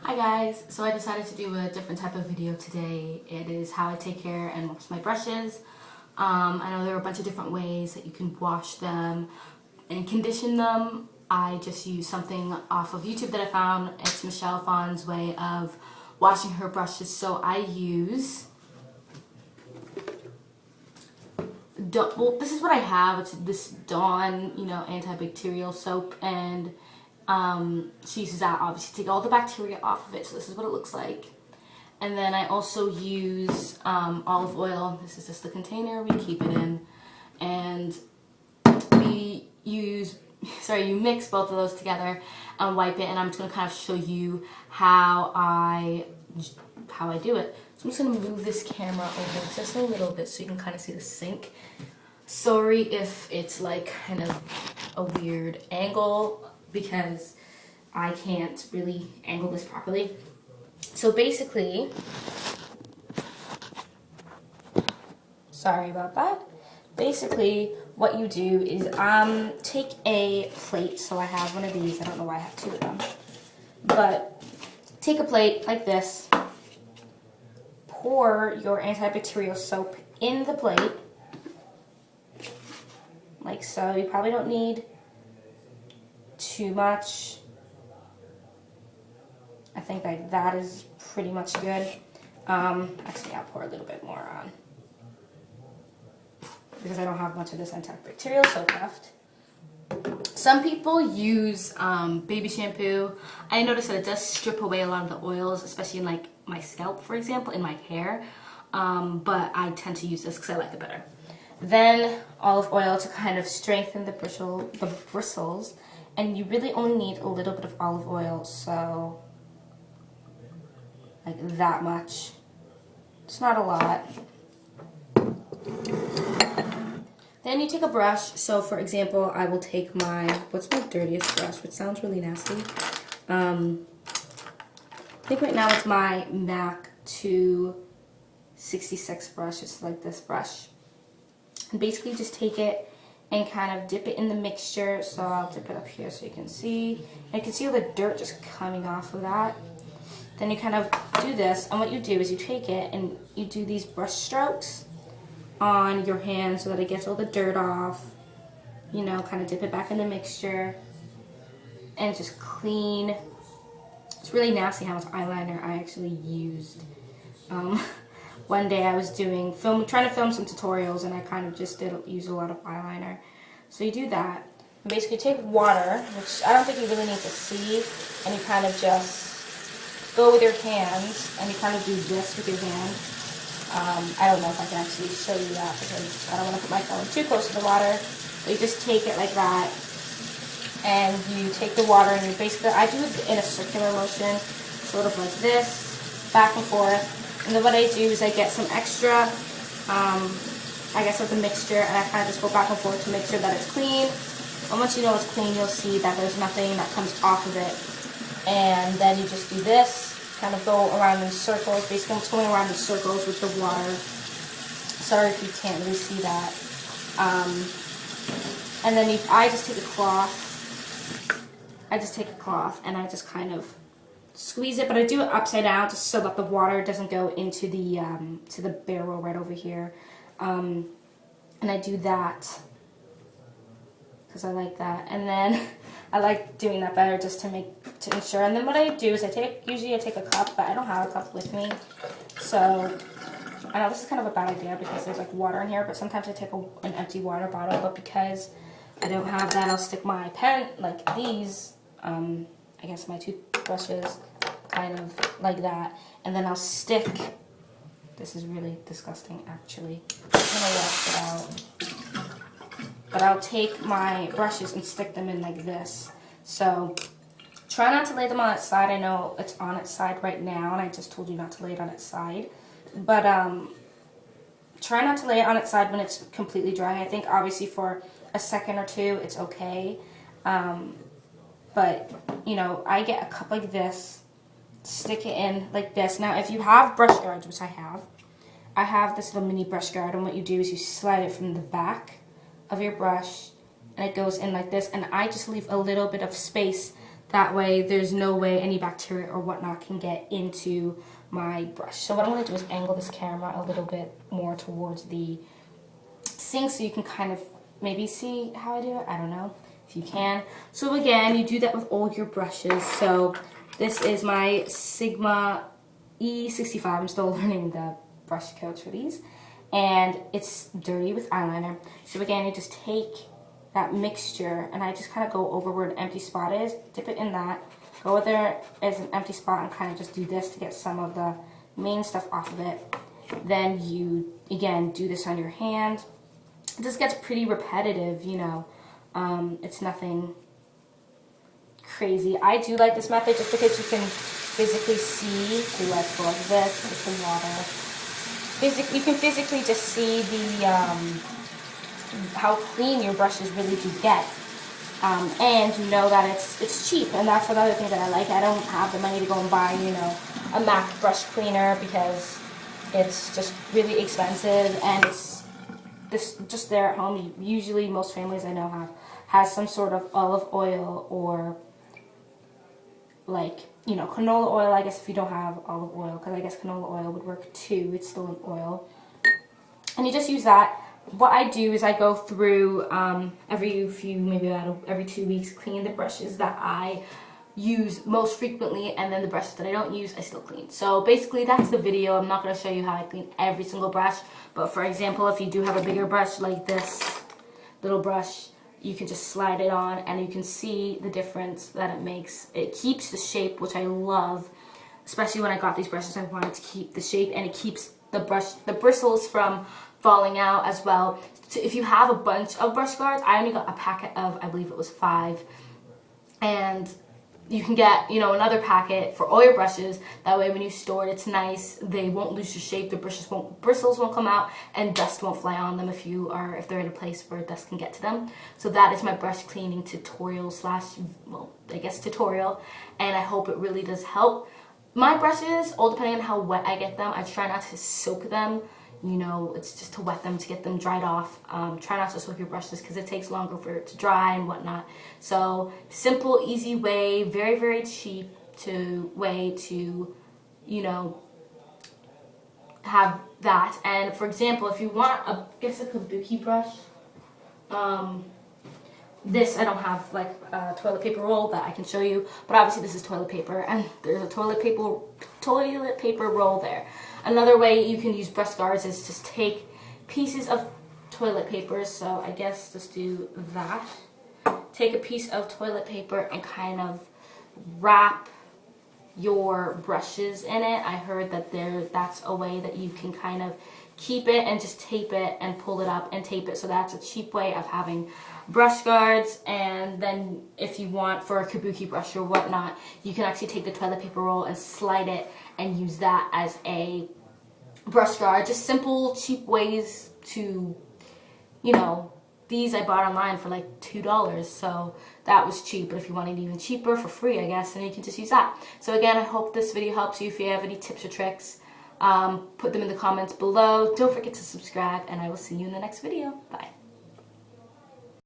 Hi guys, so I decided to do a different type of video today. It is how I take care and wash my brushes. I know there are a bunch of different ways that you can wash them and condition them. I just used something off of YouTube that I found. It's Michelle Phan's way of washing her brushes. So I use, well, this is what I have. It's this Dawn, antibacterial soap, and she uses that obviously to take all the bacteria off of it. So this is what it looks like. And then I also use olive oil. This is just the container we keep it in. And you mix both of those together and wipe it. And I'm just going to kind of show you how I do it. So I'm just going to move this camera over just a little bit so you can kind of see the sink. Sorry if it's like kind of a weird angle, because I can't really angle this properly. So basically, sorry about that. Basically, what you do is take a plate. So I have one of these. I don't know why I have two of them. But take a plate like this. Pour your antibacterial soap in the plate. Like so. You probably don't need too much. I think like that is pretty much good. Actually, I'll pour a little bit more on because I don't have much of this antibacterial soap left. Some people use baby shampoo. I noticed that it does strip away a lot of the oils, especially in like my scalp, for example, in my hair. But I tend to use this because I like it better. Then olive oil to kind of strengthen the bristles. And you really only need a little bit of olive oil, so like that much. It's not a lot. Then you take a brush. So for example, I will take what's my dirtiest brush, which sounds really nasty. I think right now it's my MAC 266 brush. It's like this brush. And basically just take it and kind of dip it in the mixture. So I'll dip it up here so you can see. And you can see all the dirt just coming off of that. Then you kind of do this, and what you do is you take it and you do these brush strokes on your hand so that it gets all the dirt off. You know, kind of dip it back in the mixture and just clean. It's really nasty how much eyeliner I actually used. One day I was trying to film some tutorials, and I kind of just use a lot of eyeliner. So you do that. You basically take water, which I don't think you really need to see, and you kind of just go with your hands, and you kind of do this with your hand. I don't know if I can actually show you that because I don't want to put my phone too close to the water. But you just take it like that, and you take the water, and you basically, I do it in a circular motion, sort of like this, back and forth. And then what I do is I get some extra, I guess, of the mixture, and I kind of just go back and forth to make sure that it's clean. And once you know it's clean, you'll see that there's nothing that comes off of it. And then you just do this, kind of go around in circles. Basically, I'm just going around in circles with the water. Sorry if you can't really see that. And then I just take a cloth. And I just kind of squeeze it, but I do it upside down just so that the water doesn't go into the to the barrel right over here. And I do that because I like that, and then I like doing that better just to ensure. And then what I do is usually I take a cup, but I don't have a cup with me, so I know this is kind of a bad idea because there's like water in here, but sometimes I take an empty water bottle. But because I don't have that, I'll stick my pen like these, I guess my toothbrushes, kind of like that, and then I'll stick, this is really disgusting actually, I'm gonna wash it out, but I'll take my brushes and stick them in like this. So try not to lay them on its side. I know it's on its side right now, and I just told you not to lay it on its side, but try not to lay it on its side when it's completely dry. I think obviously for a second or two it's okay, but you know, I get a cup like this, stick it in like this. Now if you have brush guards, which I have this little mini brush guard, and what you do is you slide it from the back of your brush, and it goes in like this, and I just leave a little bit of space That way there's no way any bacteria or whatnot can get into my brush. So what I'm going to do is angle this camera a little bit more towards the sink so you can kind of maybe see how I do it. I don't know if you can. So again, you do that with all your brushes. So this is my Sigma E65. I'm still learning the brush codes for these. And it's dirty with eyeliner. So again, you just take that mixture and I just kind of go over where an empty spot is, dip it in that, go where there is an empty spot and kind of just do this to get some of the main stuff off of it. Then you, again, do this on your hand. It just gets pretty repetitive, you know. It's nothing crazy. I do like this method just because you can physically see, so let's go like this with some water. You can physically just see the, how clean your brushes really do get. And you know that it's cheap, and that's another thing that I like. I don't have the money to go and buy, you know, a MAC brush cleaner because it's just really expensive, and it's just there at home. Usually most families I know has some sort of olive oil or like, you know, canola oil, I guess, if you don't have olive oil, because I guess canola oil would work too. It's still an oil. And you just use that. What I do is I go through every 2 weeks, clean the brushes that I use most frequently, and then the brushes that I don't use, I still clean. So basically that's the video. I'm not going to show you how I clean every single brush, but for example, if you do have a bigger brush like this little brush, you can just slide it on and you can see the difference that it makes. It keeps the shape, which I love. Especially when I got these brushes, I wanted to keep the shape, and it keeps the bristles from falling out as well. So if you have a bunch of brush guards, I only got a packet of, I believe it was 5, and you can get, you know, another packet for all your brushes. That way when you store it, it's nice. They won't lose their shape. The bristles won't come out, and dust won't fly on them if they're in a place where dust can get to them. So that is my brush cleaning tutorial tutorial, and I hope it really does help. My brushes, all depending on how wet I get them, I try not to soak them. You know, it's just to wet them, to get them dried off. Try not to soak your brushes because it takes longer for it to dry and whatnot. So simple, easy way, very, very cheap way to, you know, have that. And for example, if you want a kabuki brush, this, I don't have like a toilet paper roll that I can show you, but obviously this is toilet paper, and there's a toilet paper roll there. Another way you can use brush guards is just take pieces of toilet paper. So I guess just do that. Take a piece of toilet paper and kind of wrap your brushes in it. I heard that that's a way that you can kind of keep it and just tape it and pull it up and tape it. So that's a cheap way of having brush guards. And then if you want for a kabuki brush or whatnot, you can actually take the toilet paper roll and slide it and use that as a brush guard. Just simple, cheap ways to, you know, these I bought online for like $2, so that was cheap. But if you want it even cheaper, for free, I guess, then you can just use that. So again, I hope this video helps you. If you have any tips or tricks, put them in the comments below. Don't forget to subscribe, and I will see you in the next video. Bye.